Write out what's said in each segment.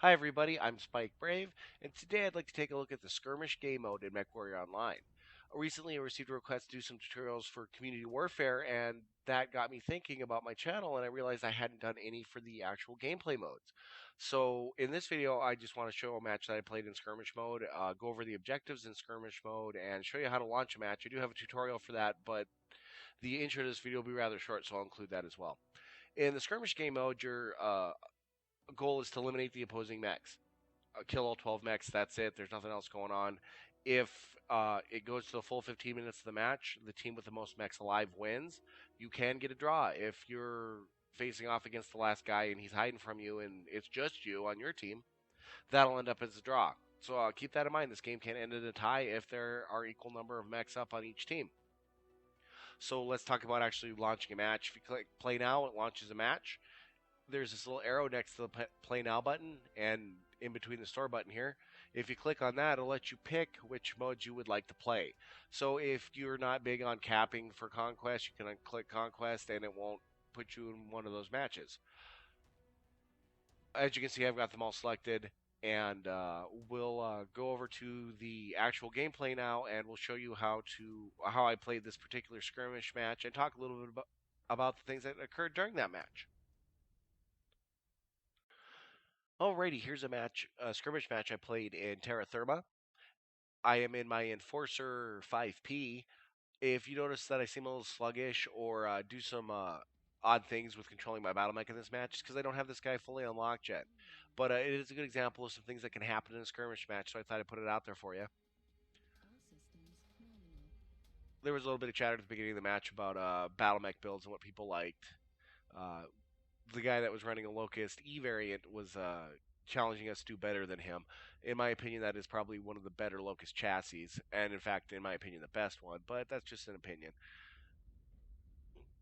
Hi everybody, I'm Spike Brave, and today I'd like to take a look at the Skirmish game mode in Mechwarrior Online. Recently I received a request to do some tutorials for Community Warfare, and that got me thinking about my channel, and I realized I hadn't done any for the actual gameplay modes. So in this video, I just want to show a match that I played in Skirmish mode, go over the objectives in Skirmish mode, and show you how to launch a match. I do have a tutorial for that, but the intro to this video will be rather short, so I'll include that as well. In the Skirmish game mode, your goal is to eliminate the opposing mechs. Kill all 12 mechs. That's it. There's nothing else going on. If it goes to the full 15 minutes of the match, the team with the most mechs alive wins. You can get a draw if you're facing off against the last guy and he's hiding from you and it's just you on your team. That'll end up as a draw. So keep that in mind. This game can end in a tie if there are equal number of mechs up on each team. So let's talk about actually launching a match. If you click play now, it launches a match. There's this little arrow next to the play now button and in between the store button here. If you click on that, it'll let you pick which modes you would like to play. So if you're not big on capping for Conquest, you can click Conquest and it won't put you in one of those matches. As you can see, I've got them all selected, and we'll go over to the actual gameplay now, and we'll show you how I played this particular skirmish match and talk a little bit about the things that occurred during that match. Alrighty, here's a skirmish match I played in Terra Therma. I am in my Enforcer 5P. If you notice that I seem a little sluggish or do some odd things with controlling my battle mech in this match, it's because I don't have this guy fully unlocked yet. But it is a good example of some things that can happen in a skirmish match, so I thought I'd put it out there for you. There was a little bit of chatter at the beginning of the match about battle mech builds and what people liked. Uh, the guy that was running a Locust E variant was challenging us to do better than him. In my opinion, that is probably one of the better Locust chassis, and in fact, in my opinion, the best one, but that's just an opinion.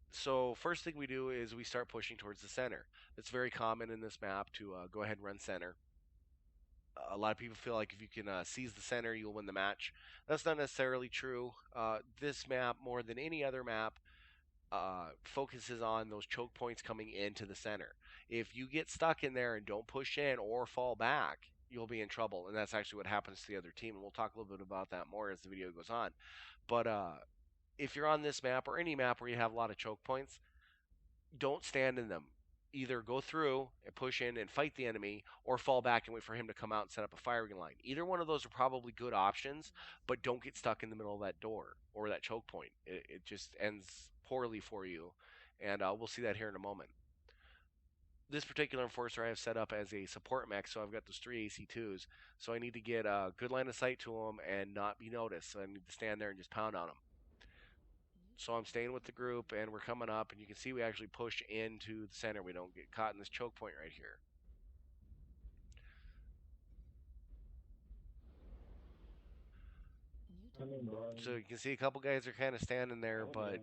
So first thing we do is we start pushing towards the center. It's very common in this map to go ahead and run center. A lot of people feel like if you can seize the center, you'll win the match. That's not necessarily true. This map, more than any other map, focuses on those choke points coming into the center. If you get stuck in there and don't push in or fall back, you'll be in trouble, and that's actually what happens to the other team. And we'll talk a little bit about that more as the video goes on. But if you're on this map or any map where you have a lot of choke points, don't stand in them. Either go through and push in and fight the enemy, or fall back and wait for him to come out and set up a firing line. Either one of those are probably good options, but don't get stuck in the middle of that door or that choke point. It just ends poorly for you, and we'll see that here in a moment. This particular enforcer I have set up as a support mech, so I've got those three AC2s, so I need to get a good line of sight to them and not be noticed, so I need to stand there and just pound on them. So I'm staying with the group, and we're coming up, and you can see we actually push into the center. We don't get caught in this choke point right here. So you can see a couple guys are kind of standing there, but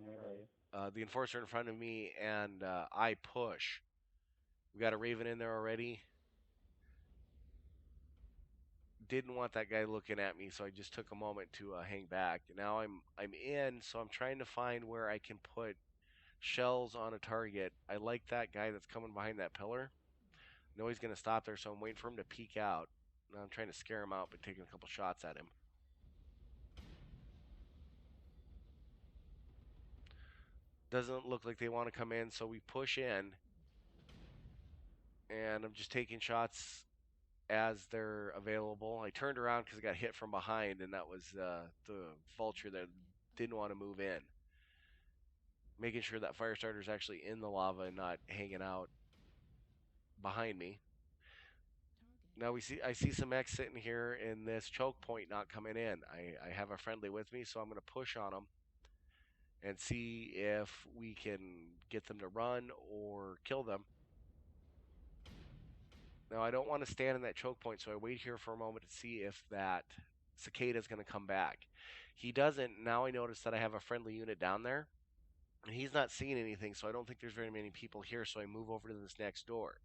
the enforcer in front of me, and I push. We got a Raven in there already. Didn't want that guy looking at me, so I just took a moment to hang back. Now I'm in, so I'm trying to find where I can put shells on a target. I like that guy that's coming behind that pillar. I know he's going to stop there, so I'm waiting for him to peek out. Now I'm trying to scare him out by taking a couple shots at him. Doesn't look like they want to come in, so we push in. And I'm just taking shots as they're available. I turned around because I got hit from behind, and that was the vulture that didn't want to move in. Making sure that fire starter is actually in the lava and not hanging out behind me. Now I see some X sitting here in this choke point not coming in. I have a friendly with me, so I'm going to push on them and see if we can get them to run or kill them. Now I don't want to stand in that choke point, so I wait here for a moment to see if that cicada is going to come back. He doesn't. Now I notice that I have a friendly unit down there, and he's not seeing anything, so I don't think there's very many people here, so I move over to this next door.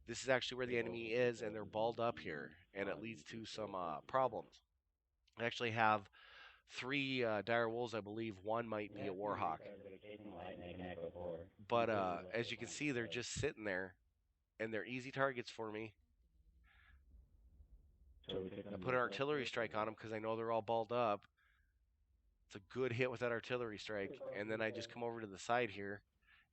This is actually where the enemy is, and they're balled up here, and it leads to some problems. I actually have three dire wolves, I believe. One might be a warhawk. But as you can see, they're just sitting there, and they're easy targets for me. I put an artillery strike on them because I know they're all balled up. It's a good hit with that artillery strike, and then I just come over to the side here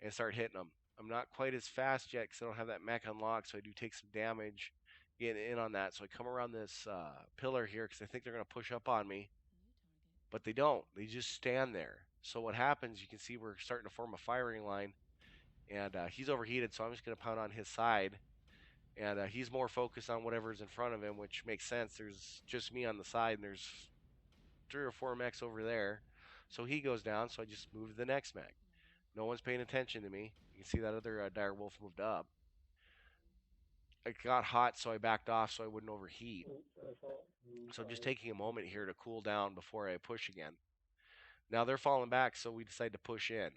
and start hitting them. I'm not quite as fast yet because I don't have that mech unlocked, so I do take some damage getting in on that. So I come around this pillar here because I think they're going to push up on me, but they don't. They just stand there. So what happens, you can see we're starting to form a firing line, and he's overheated, so I'm just going to pound on his side. And he's more focused on whatever's in front of him, which makes sense. There's just me on the side, and there's 3 or 4 mechs over there. So he goes down, so I just move to the next mech. No one's paying attention to me. You can see that other dire wolf moved up. It got hot, so I backed off so I wouldn't overheat. So I'm just taking a moment here to cool down before I push again. Now they're falling back, so we decide to push in.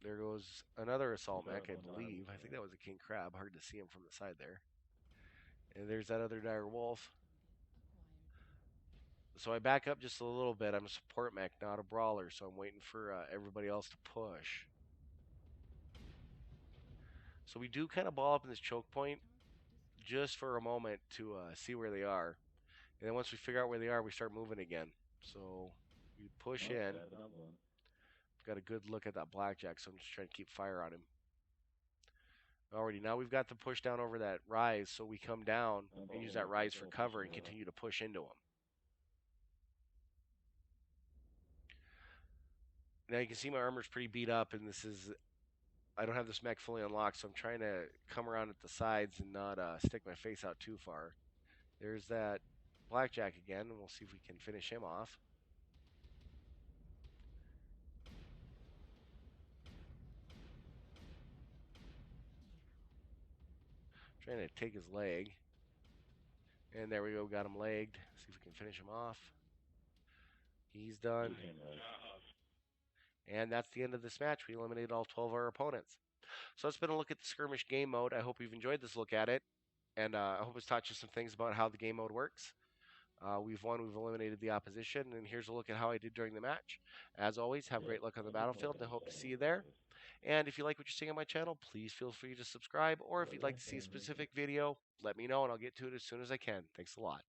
There goes another assault mech, I believe. I think that was a king crab. Hard to see him from the side there. And there's that other dire wolf. So I back up just a little bit. I'm a support mech, not a brawler, so I'm waiting for everybody else to push. So we do kind of ball up in this choke point just for a moment to see where they are. And then once we figure out where they are, we start moving again. So we push in. Got a good look at that blackjack, so I'm just trying to keep fire on him. Alrighty, now we've got to push down over that rise, so we come down and use that rise for cover and continue to push into him. Now you can see my armor's pretty beat up, and I don't have this mech fully unlocked, so I'm trying to come around at the sides and not stick my face out too far. There's that blackjack again, and we'll see if we can finish him off. Trying to take his leg. And there we go, got him legged. See if we can finish him off. He's done. And that's the end of this match. We eliminated all 12 of our opponents. So that's been a look at the skirmish game mode. I hope you've enjoyed this look at it. And I hope it's taught you some things about how the game mode works. We've won, we've eliminated the opposition, and here's a look at how I did during the match. As always, have great luck on the battlefield, and I hope to see you there. And if you like what you're seeing on my channel, please feel free to subscribe, or if you'd like to see a specific video, let me know, and I'll get to it as soon as I can. Thanks a lot.